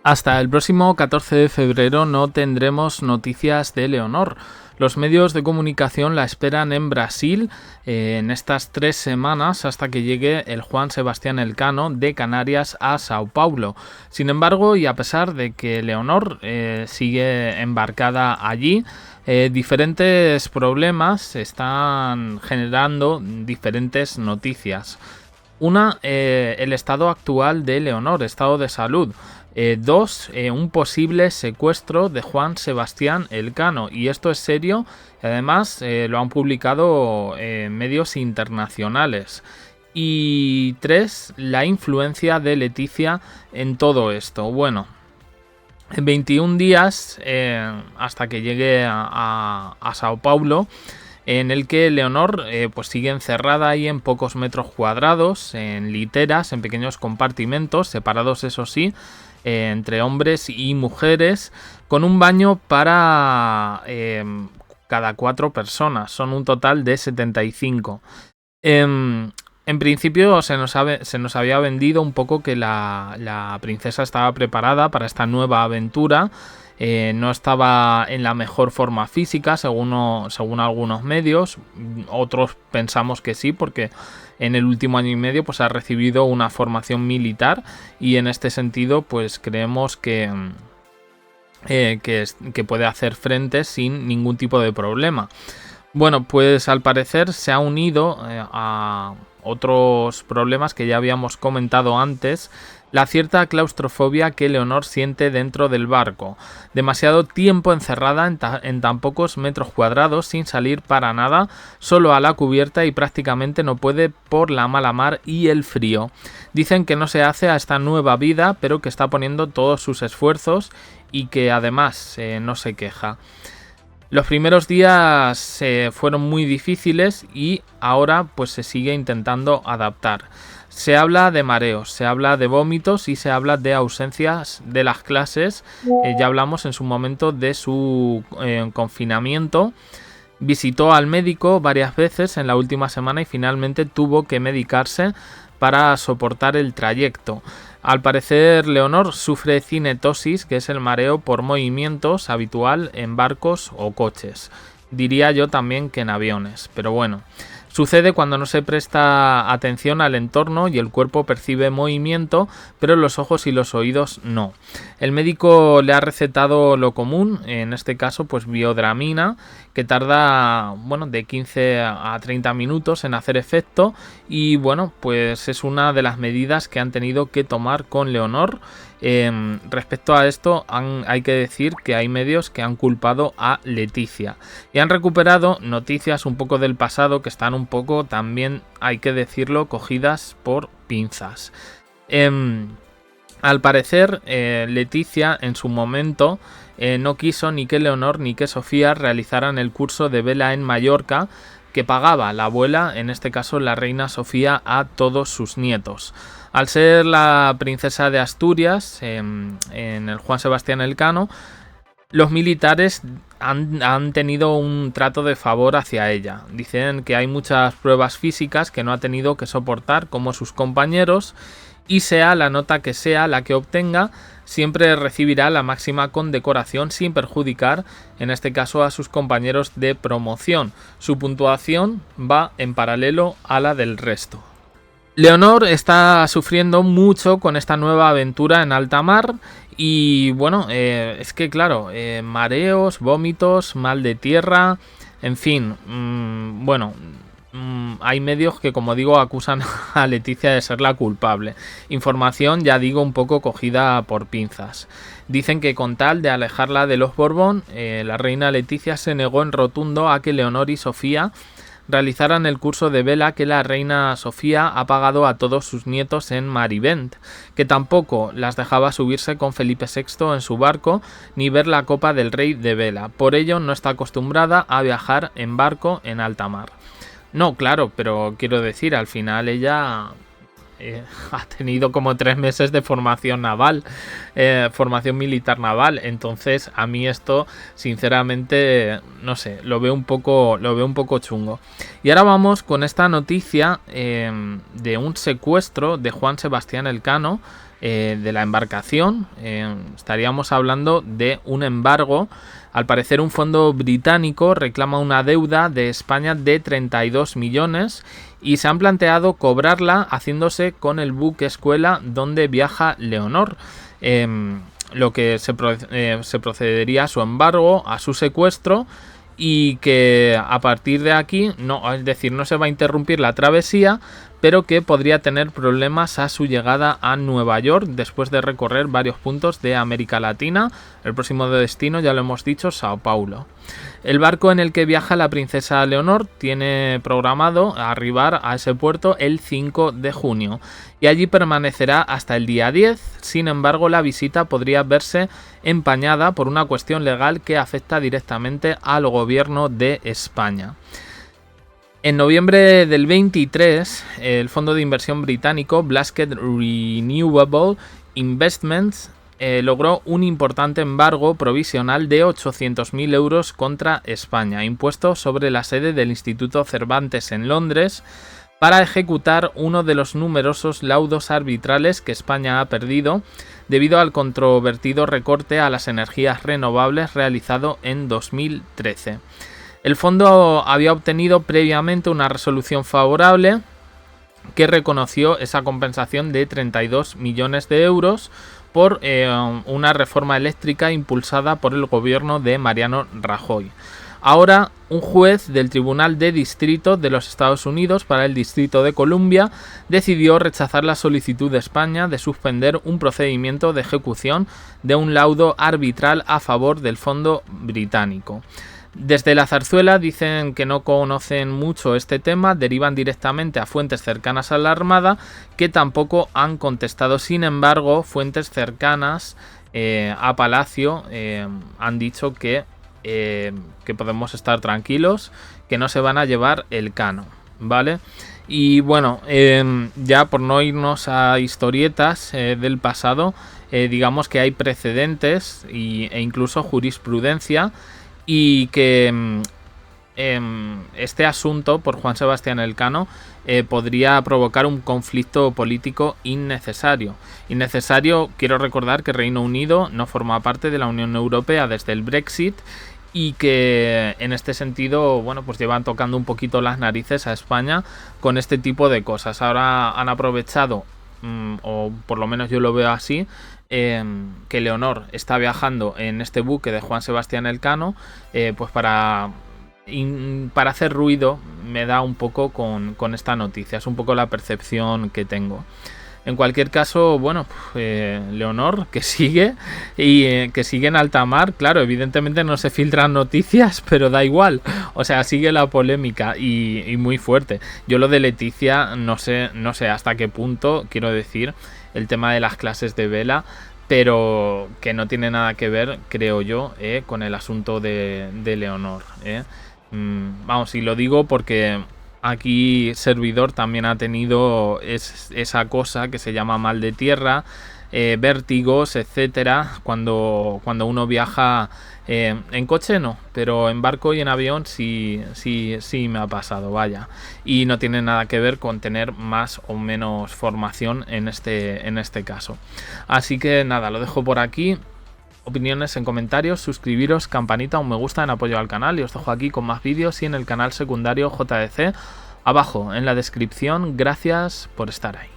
Hasta el próximo 14 de febrero no tendremos noticias de Leonor. Los medios de comunicación la esperan en Brasil en estas 3 semanas hasta que llegue el Juan Sebastián Elcano de Canarias a Sao Paulo. Sin embargo, y a pesar de que Leonor sigue embarcada allí, diferentes problemas están generando diferentes noticias. Una, el estado actual de Leonor, estado de salud. 2. Un posible secuestro de Juan Sebastián Elcano. Y esto es serio. Además, lo han publicado medios internacionales. Y 3. La influencia de Leticia en todo esto. Bueno, en 21 días hasta que llegue a Sao Paulo, en el que Leonor pues sigue encerrada ahí en pocos metros cuadrados, en literas, en pequeños compartimentos, separados eso sí, entre hombres y mujeres, con un baño para cada 4 personas. Son un total de 75. En principio se nos había vendido un poco que la princesa estaba preparada para esta nueva aventura. No estaba en la mejor forma física, según algunos medios. Otros pensamos que sí, porque en el último año y medio pues ha recibido una formación militar y en este sentido pues creemos que puede hacer frente sin ningún tipo de problema. Bueno, pues al parecer se ha unido a otros problemas que ya habíamos comentado antes, la cierta claustrofobia que Leonor siente dentro del barco. Demasiado tiempo encerrada en tan pocos metros cuadrados sin salir para nada, solo a la cubierta, y prácticamente no puede por la mala mar y el frío. Dicen que no se hace a esta nueva vida, pero que está poniendo todos sus esfuerzos y que además no se queja. Los primeros días fueron muy difíciles y ahora pues se sigue intentando adaptar. Se habla de mareos, se habla de vómitos y se habla de ausencias de las clases. Ya hablamos en su momento de su confinamiento. Visitó al médico varias veces en la última semana y finalmente tuvo que medicarse para soportar el trayecto. Al parecer, Leonor sufre cinetosis, que es el mareo por movimientos habitual en barcos o coches. Diría yo también que en aviones, pero bueno. Sucede cuando no se presta atención al entorno y el cuerpo percibe movimiento, pero los ojos y los oídos no. El médico le ha recetado lo común, en este caso pues biodramina, que tarda de 15 a 30 minutos en hacer efecto, y bueno, pues es una de las medidas que han tenido que tomar con Leonor. Respecto a esto hay que decir que hay medios que han culpado a Leticia y han recuperado noticias un poco del pasado que están un poco también, hay que decirlo, cogidas por pinzas. Al parecer Leticia en su momento no quiso ni que Leonor ni que Sofía realizaran el curso de vela en Mallorca que pagaba la abuela, en este caso la reina Sofía, a todos sus nietos. Al ser la princesa de Asturias en el Juan Sebastián Elcano, los militares han tenido un trato de favor hacia ella. Dicen que hay muchas pruebas físicas que no ha tenido que soportar como sus compañeros, y sea la nota que sea la que obtenga, siempre recibirá la máxima condecoración sin perjudicar, en este caso, a sus compañeros de promoción. Su puntuación va en paralelo a la del resto. Leonor está sufriendo mucho con esta nueva aventura en alta mar y bueno, es que claro, mareos, vómitos, mal de tierra, en fin, hay medios que, como digo, acusan a Leticia de ser la culpable. Información, ya digo, un poco cogida por pinzas. Dicen que con tal de alejarla de los Borbón, la reina Leticia se negó en rotundo a que Leonor y Sofía realizaran el curso de vela que la reina Sofía ha pagado a todos sus nietos en Marivent, que tampoco las dejaba subirse con Felipe VI en su barco ni ver la copa del rey de vela. Por ello no está acostumbrada a viajar en barco en alta mar. No, claro, pero quiero decir, al final ella ha tenido como 3 meses de formación naval, formación militar naval. Entonces a mí esto sinceramente no sé, lo veo un poco chungo. Y ahora vamos con esta noticia de un secuestro de Juan Sebastián Elcano, de la embarcación. Estaríamos hablando de un embargo. Al parecer un fondo británico reclama una deuda de España de 32 millones y se han planteado cobrarla haciéndose con el buque escuela donde viaja Leonor. Lo que se procedería a su embargo, a su secuestro, y que a partir de aquí, es decir, no se va a interrumpir la travesía, pero que podría tener problemas a su llegada a Nueva York después de recorrer varios puntos de América Latina. El próximo destino, ya lo hemos dicho, Sao Paulo. El barco en el que viaja la princesa Leonor tiene programado arribar a ese puerto el 5 de junio y allí permanecerá hasta el día 10. Sin embargo, la visita podría verse empañada por una cuestión legal que afecta directamente al gobierno de España. En noviembre del 23, el fondo de inversión británico Blasket Renewable Investments logró un importante embargo provisional de 800.000 euros contra España, impuesto sobre la sede del Instituto Cervantes en Londres, para ejecutar uno de los numerosos laudos arbitrales que España ha perdido debido al controvertido recorte a las energías renovables realizado en 2013. El fondo había obtenido previamente una resolución favorable que reconoció esa compensación de 32 millones de euros por una reforma eléctrica impulsada por el gobierno de Mariano Rajoy. Ahora, un juez del Tribunal de Distrito de los Estados Unidos para el Distrito de Columbia decidió rechazar la solicitud de España de suspender un procedimiento de ejecución de un laudo arbitral a favor del fondo británico. Desde la Zarzuela dicen que no conocen mucho este tema, derivan directamente a fuentes cercanas a la Armada que tampoco han contestado. Sin embargo, fuentes cercanas a Palacio han dicho que podemos estar tranquilos, que no se van a llevar el cano, ¿vale? Y bueno, ya por no irnos a historietas del pasado, digamos que hay precedentes e incluso jurisprudencia, y que este asunto por Juan Sebastián Elcano podría provocar un conflicto político innecesario. Quiero recordar que Reino Unido no forma parte de la Unión Europea desde el Brexit y que en este sentido, bueno, pues llevan tocando un poquito las narices a España con este tipo de cosas. Ahora han aprovechado, o por lo menos yo lo veo así, que Leonor está viajando en este buque de Juan Sebastián Elcano, pues para hacer ruido. Me da un poco con esta noticia, es un poco la percepción que tengo. En cualquier caso, bueno, Leonor, que sigue y que sigue en alta mar. Claro, evidentemente no se filtran noticias, pero da igual. O sea, sigue la polémica y muy fuerte. Yo lo de Leticia no sé hasta qué punto, quiero decir, el tema de las clases de vela, pero que no tiene nada que ver, creo yo, con el asunto de Leonor. Vamos, y lo digo porque aquí Servidor también ha tenido esa cosa que se llama mal de tierra, vértigos, etcétera, cuando uno viaja en coche no, pero en barco y en avión sí me ha pasado, vaya. Y no tiene nada que ver con tener más o menos formación en este caso. Así que nada, lo dejo por aquí. Opiniones en comentarios, suscribiros, campanita, un me gusta en apoyo al canal, y os dejo aquí con más vídeos y en el canal secundario JDC abajo en la descripción. Gracias por estar ahí.